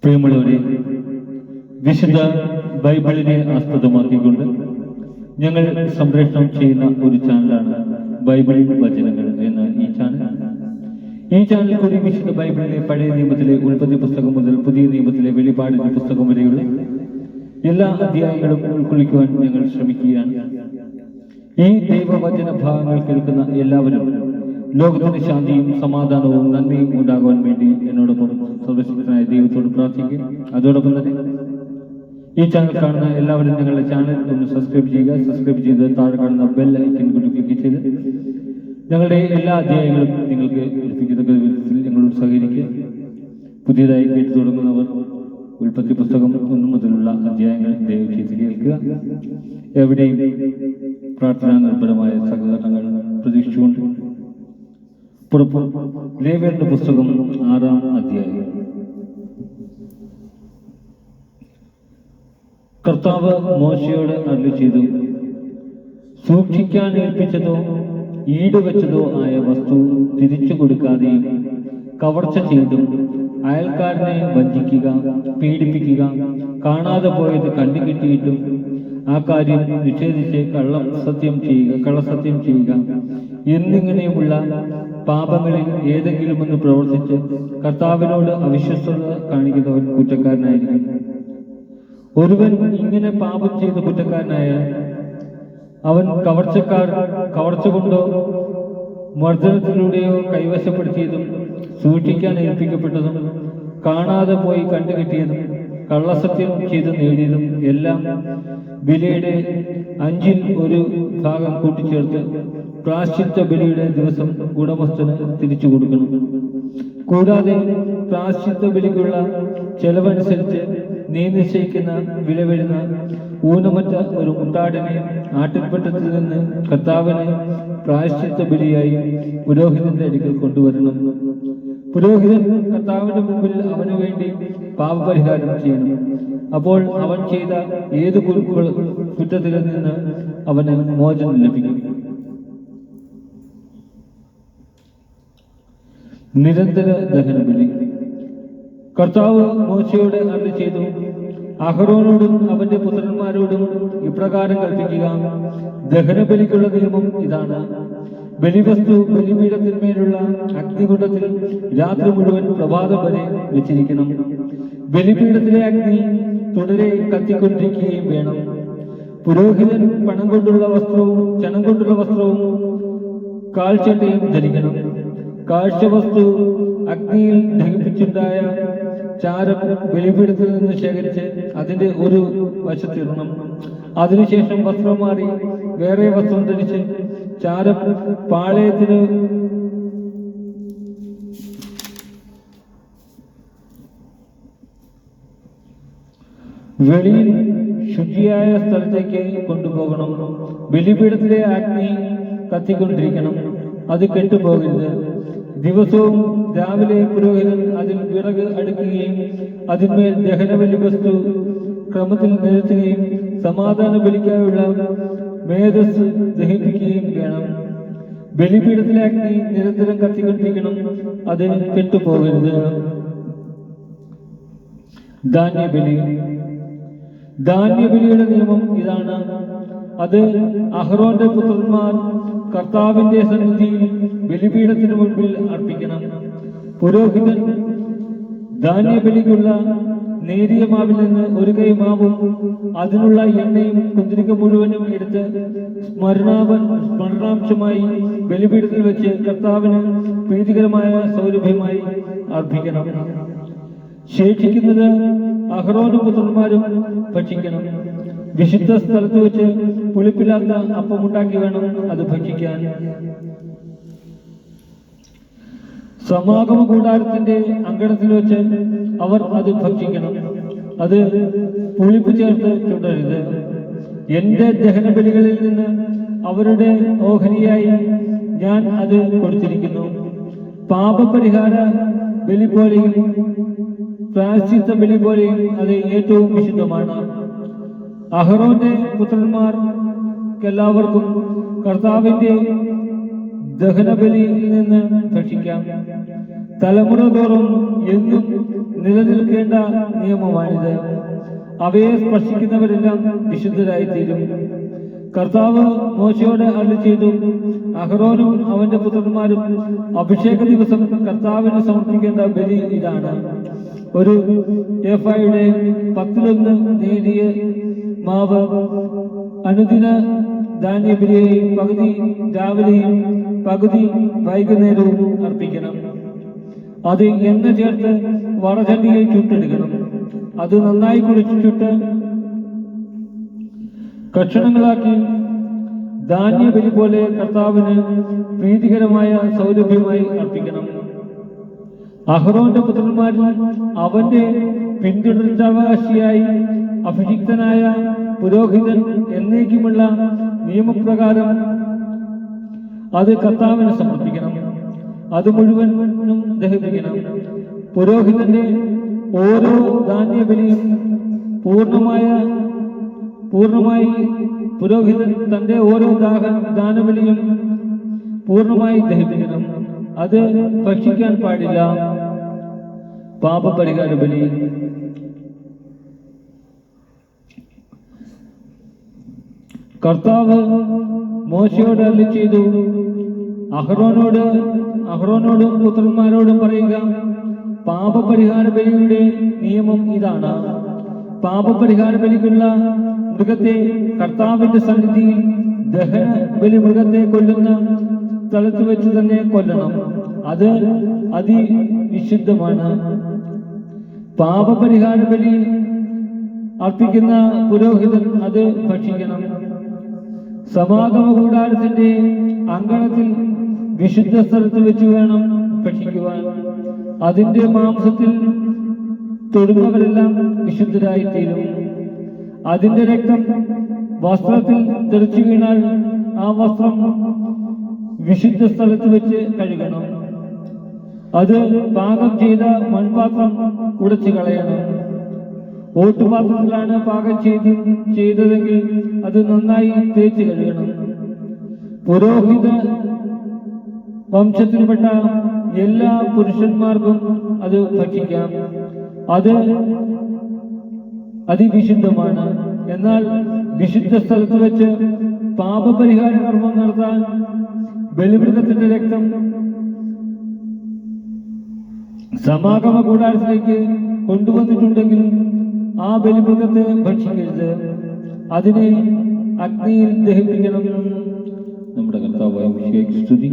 പ്രിയമുള്ളവരെ, വിശുദ്ധ ബൈബിളിനെ ആസ്പദമാക്കിക്കൊണ്ട് ഞങ്ങൾ സംപ്രേഷണം ചെയ്യുന്ന ഒരു ചാനലാണ് ബൈബിൾ വചനങ്ങൾ എന്ന ഈ ചാനൽ. ഈ ചാനൽ കൂടി വിശുദ്ധ ബൈബിളിലെ പഴയ നിയമത്തിലെ ഉൽപ്പത്തി പുസ്തകം മുതൽ പുതിയ നിയമത്തിലെ വെളിപ്പാടിന്റെ പുസ്തകം വരെയുള്ള എല്ലാ അധ്യായങ്ങളും ഉൾക്കൊള്ളിക്കുവാൻ ഞങ്ങൾ ശ്രമിക്കുകയാണ്. ഈ ദൈവവചന ഭാഗങ്ങൾ കേൾക്കുന്ന എല്ലാവരും ലോകത്തിന് ശാന്തിയും സമാധാനവും നന്മയും ഉണ്ടാകുവാൻ വേണ്ടി എന്നോടൊപ്പം സർവശക്തനായ ദൈവത്തോട് പ്രാർത്ഥിക്കുക. അതോടൊപ്പം തന്നെ ഈ ചാനൽ കാണുന്ന എല്ലാവരും ഞങ്ങളുടെ ചാനൽ ഒന്ന് സബ്സ്ക്രൈബ് ചെയ്യുക. സബ്സ്ക്രൈബ് ചെയ്ത് താഴെ കാണുന്ന ബെൽ ഐക്കൺ കൂടി ക്ലിക്ക് ചെയ്ത് ഞങ്ങളുടെ എല്ലാ അധ്യായങ്ങളും നിങ്ങൾക്ക് ലഭിക്കത്തക്ക വിധത്തിൽ ഞങ്ങളോട് സഹകരിക്കുക. പുതിയതായി കേട്ടു തുടങ്ങുന്നവർ ഉൽപ്പത്തി പുസ്തകം 1 മുതലുള്ള അധ്യായങ്ങൾ ദയവ് ചെയ്ത് കേൾക്കുക. എവിടെയും പ്രാർത്ഥനാ നിർഭരമായ സഹകരണങ്ങൾ പ്രതീക്ഷിച്ചുകൊണ്ട് പുറപ്പെടും. ലേവ്യരുടെ പുസ്തകം 6-ാം അധ്യായം. കർത്താവ് മോശയോട് അരുളി ചെയ്തു, സൂക്ഷിക്കാൻ ഏൽപ്പിച്ചതോ ഈടുവെച്ചതോ ആയ വസ്തു തിരിച്ചു കൊടുക്കാതെയും കവർച്ച ചെയ്തും അയൽക്കാരനെ വഞ്ചിക്കുക, പീഡിപ്പിക്കുക, കാണാതെ പോയത് കണ്ടുകിട്ടിയിട്ടും ആ കാര്യം നിഷേധിച്ച് കള്ളസത്യം ചെയ്യുക എന്നിങ്ങനെയുള്ള പാപങ്ങളിൽ ഏതെങ്കിലും ഒന്ന് പ്രവർത്തിച്ച് കർത്താവിനോട് അവിശ്വസ്തത കാണിക്കുന്നവൻ കുറ്റക്കാരനായിരിക്കും. ഒരുവൻ ഇങ്ങനെ പാപം ചെയ്ത കുറ്റക്കാരനായാൽ അവൻ കവർച്ച കൊണ്ടോ മർദ്ദനത്തിലൂടെയോ കൈവശപ്പെടുത്തിയതും സൂക്ഷിക്കാൻ ഏൽപ്പിക്കപ്പെട്ടതും കാണാതെ പോയി കണ്ടുകിട്ടിയതും കള്ളസത്യം ചെയ്ത് നേടിയതും എല്ലാം ബലിയുടെ 5-ൽ 1 ഭാഗം കൂട്ടിച്ചേർത്ത് പ്രായശ്ചിത്ത ബലിയുടെ ദിവസം ഉടമസ്ഥന് തിരിച്ചു കൊടുക്കണം. കൂടാതെ പ്രായശ്ചിത്ത ബലിക്കുള്ള ചെലവനുസരിച്ച് നീ നിശ്ചയിക്കുന്ന വില വരുന്ന ഊനമറ്റ ഒരു മുട്ടാടിനെ ആട്ടിൻപറ്റത്തിൽ നിന്ന് കർത്താവിന് പ്രായശ്ചിത്ത ബലിയായി പുരോഹിതന്റെ അടുക്കൽ കൊണ്ടുവരണം. പുരോഹിതൻ കർത്താവിന്റെ മുമ്പിൽ അവന് വേണ്ടി പാപപരിഹാരം ചെയ്യണം. അപ്പോൾ അവൻ ചെയ്ത ഏത് കുറ്റത്തിൽ നിന്ന് അവന് മോചനം ലഭിക്കും. നിരന്തര ദഹനബലി. കർത്താവ് മോശയോട് അരുളി ചെയ്തു, അഹരോനോടും അവന്റെ പുത്രന്മാരോടും ഇപ്രകാരം കൽപ്പിക്കുക, ദഹനബലിക്കുള്ള നിയമം ഇതാണ്. ബലിവസ്തു ബലിപീഠത്തിന്മേലുള്ള അഗ്നികുണ്ഡത്തിൽ രാത്രി മുഴുവൻ പ്രഭാതം വരെ വെച്ചിരിക്കണം. ബലിപീഠത്തിലെ അഗ്നി തുടരെ കത്തിക്കൊണ്ടിരിക്കുകയും വേണം. പുരോഹിതൻ പണം കൊണ്ടുള്ള വസ്ത്രവും ചണം കൊണ്ടുള്ള വസ്ത്രവും കാൽച്ചട്ടയും ധരിക്കണം. കാഴ്ചവസ്തു അഗ്നിയിൽ ദഹിപ്പിച്ചുണ്ടായ ചാരം ബലിപീഠത്തിൽ നിന്ന് ശേഖരിച്ച് അതിന്റെ ഒരു വശത്തിടണം. അതിനുശേഷം വസ്ത്രം മാറി വേറെ വസ്ത്രം ധരിച്ച് ചാരം പാളയത്തിന് വെളിയിൽ ശുചിയായ സ്ഥലത്തേക്ക് കൊണ്ടുപോകണം. ബലിപീഠത്തിലെ അഗ്നി കത്തിക്കൊണ്ടിരിക്കണം, അത് കെട്ടുപോകരുത്. ദിവസവും രാവിലെ പുരോഹിതൻ അതിൽ വിറക് അടുക്കുകയും അതിന്മേൽ ദഹനബലി വസ്തു ക്രമത്തിൽ നിരത്തുകയും സമാധാന ബലിക്കായുള്ള മേധസ് ദഹിപ്പിക്കുകയും വേണം. ബലിപീഠത്തിലെ അഗ്നി നിരന്തരം കത്തിക്കൊണ്ടിരിക്കണം, അത് കെട്ടുപോകരുത്. ധാന്യബലിയുടെ നിയമം ഇതാണ്. അത് അഹ്റോന്റെ പുത്രന്മാർ കർത്താവിന്റെ സന്നിധിയിൽ ബലിപീഠത്തിന് മുൻപിൽ അർപ്പിക്കണം. പുരോഹിതൻ ധാന്യബലിക്കുള്ള നേരിയ മാവിൽ നിന്ന് 1 കൈ മാവും അതിനുള്ള എണ്ണയും കുന്തിരിക്ക മുഴുവനും എടുത്ത് സ്മരണാംശമായി ബലിപീഠത്തിൽ വെച്ച് കർത്താവിന് പ്രീതികരമായ സൗരഭ്യമായി അർപ്പിക്കണം. ശേഷിക്കുന്നത് അഹ്റോനും പുത്രന്മാരും ഭക്ഷിക്കണം. വിശുദ്ധ സ്ഥലത്ത് വെച്ച് പുളിപ്പില്ലാത്ത അപ്പമുണ്ടാക്കി വേണം അത് ഭക്ഷിക്കാൻ. സമാഗമ കൂടാരത്തിന്റെ അങ്കണത്തിൽ വെച്ച് അവർ അത് ഭക്ഷിക്കണം. അത് പുളിപ്പ് ചേർത്ത് ചുടരുത്. എന്റെ ദഹനബലികളിൽ നിന്ന് അവരുടെ ഓഹരിയായി ഞാൻ അത് കൊടുത്തിരിക്കുന്നു. പാപപരിഹാര ബലി പോലെയും പ്രായശ്ചിത്ത ബലി പോലെയും അത് ഏറ്റവും വിശുദ്ധമാണ്. അഹ്റോന്റെ പുത്രന്മാർക്കെല്ലാവർക്കും കർത്താവിന്റെ ദഹനബലിയിൽ നിന്ന് ഭക്ഷിക്കാം. തലമുറ തോറും എന്നും നിലനിൽക്കേണ്ട നിയമമാണിത്. അവയെ സ്പർശിക്കുന്നവരെല്ലാം വിശുദ്ധരായിത്തീരും. കർത്താവ് മോശയോട് അരുളിച്ചെയ്തു, അഹ്റോനും അവന്റെ പുത്രന്മാരും അഭിഷേക ദിവസം കർത്താവിന് സമർപ്പിക്കേണ്ട ബലി ഇതാണ്: ഒരു ഏഫയുടെ 10 നേരിയ മാവ് അനുദിന ധാന്യബലിയായി പകുതി രാവിലെയും പകുതി വൈകുന്നേരവും അർപ്പിക്കണം. അത് എണ്ണ ചേർത്ത് വറചട്ടിയിൽ ചുട്ടെടുക്കണം. അത് നന്നായി കുഴിച്ചു ചുട്ട് കഷണങ്ങളാക്കി ധാന്യബലി പോലെ കർത്താവിന് പ്രീതികരമായ സൗരഭ്യമായി അർപ്പിക്കണം. അഹ്റോന്റെ പുത്രന്മാരിൽ അവന്റെ പിന്തുടർച്ചാവകാശിയായി അഭിഷിക്തനായ പുരോഹിതൻ എന്നേക്കുമുള്ള നിയമപ്രകാരം അത് കർത്താവിന് സമർപ്പിക്കണം. അത് മുഴുവനും ദഹിപ്പിക്കണം. പുരോഹിതന്റെ ഓരോ ധാന്യബലിയും പൂർണ്ണമായി പുരോഹിതൻ തന്റെ ഓരോ ദാനബലിയും പൂർണ്ണമായി ദഹിപ്പിക്കണം. അത് ഭക്ഷിക്കാൻ പാടില്ല. പാപപരിഹാര ബലി. കർത്താവ് മോശയോട് അരുളിച്ചെയ്തു, അഹ്റോനോടും പുത്രന്മാരോടും പറയുക, പാപപരിഹാര ബലിയുടെ നിയമം ഇതാണ്: പാപപരിഹാര ബലിക്കുള്ള മൃഗത്തെ കർത്താവിന്റെ സന്നിധിയിൽ ദഹന ബലി മൃഗത്തെ കൊല്ലുന്ന സ്ഥലത്ത് വെച്ച് തന്നെ കൊല്ലണം. അത് അതിവിശുദ്ധമാണ്. പാപപരിഹാര ബലി അർപ്പിക്കുന്ന പുരോഹിതൻ അത് ഭക്ഷിക്കണം. സമാഗമ കൂടാരത്തിന്റെ അങ്കണത്തിൽ വിശുദ്ധ സ്ഥലത്ത് വെച്ച് വേണം ഭക്ഷിക്കുവാൻ. അതിന്റെ മാംസത്തിൽ തൊടുന്നവരെല്ലാം വിശുദ്ധരായിത്തീരും. അതിന്റെ രക്തം വസ്ത്രത്തിൽ തെറിച്ചു വീണാൽ ആ വസ്ത്രം വിശുദ്ധ സ്ഥലത്ത് വെച്ച് കഴുകണം. അത് പാകം ചെയ്ത മൺപാത്രം ഉടച്ചു കളയണം. ഓട്ടുപാത്രത്തിലാണ് പാകം ചെയ്തതെങ്കിൽ അത് നന്നായി തേച്ച് കഴുകണം. പുരോഹിത വംശത്തിൽപ്പെട്ട എല്ലാ പുരുഷന്മാർക്കും അത് ഭക്ഷിക്കാം. അത് അതിവിശുദ്ധമാണ്. എന്നാൽ വിശുദ്ധ സ്ഥലത്ത് വെച്ച് പാപപരിഹാര കർമ്മം നടത്താൻ ബലിമൃഗത്തിന്റെ രക്തം സമാഗമ കൂടാരത്തിലേക്ക് കൊണ്ടുവന്നിട്ടുണ്ടെങ്കിൽ ആ ബലിമൃഗത്തെ ഭക്ഷിക്കരുത്. അതിനെ അഗ്നിയിൽ ദഹിപ്പിക്കണം. നമ്മുടെ കർത്താവായ യേശുവേ സ്തുതി.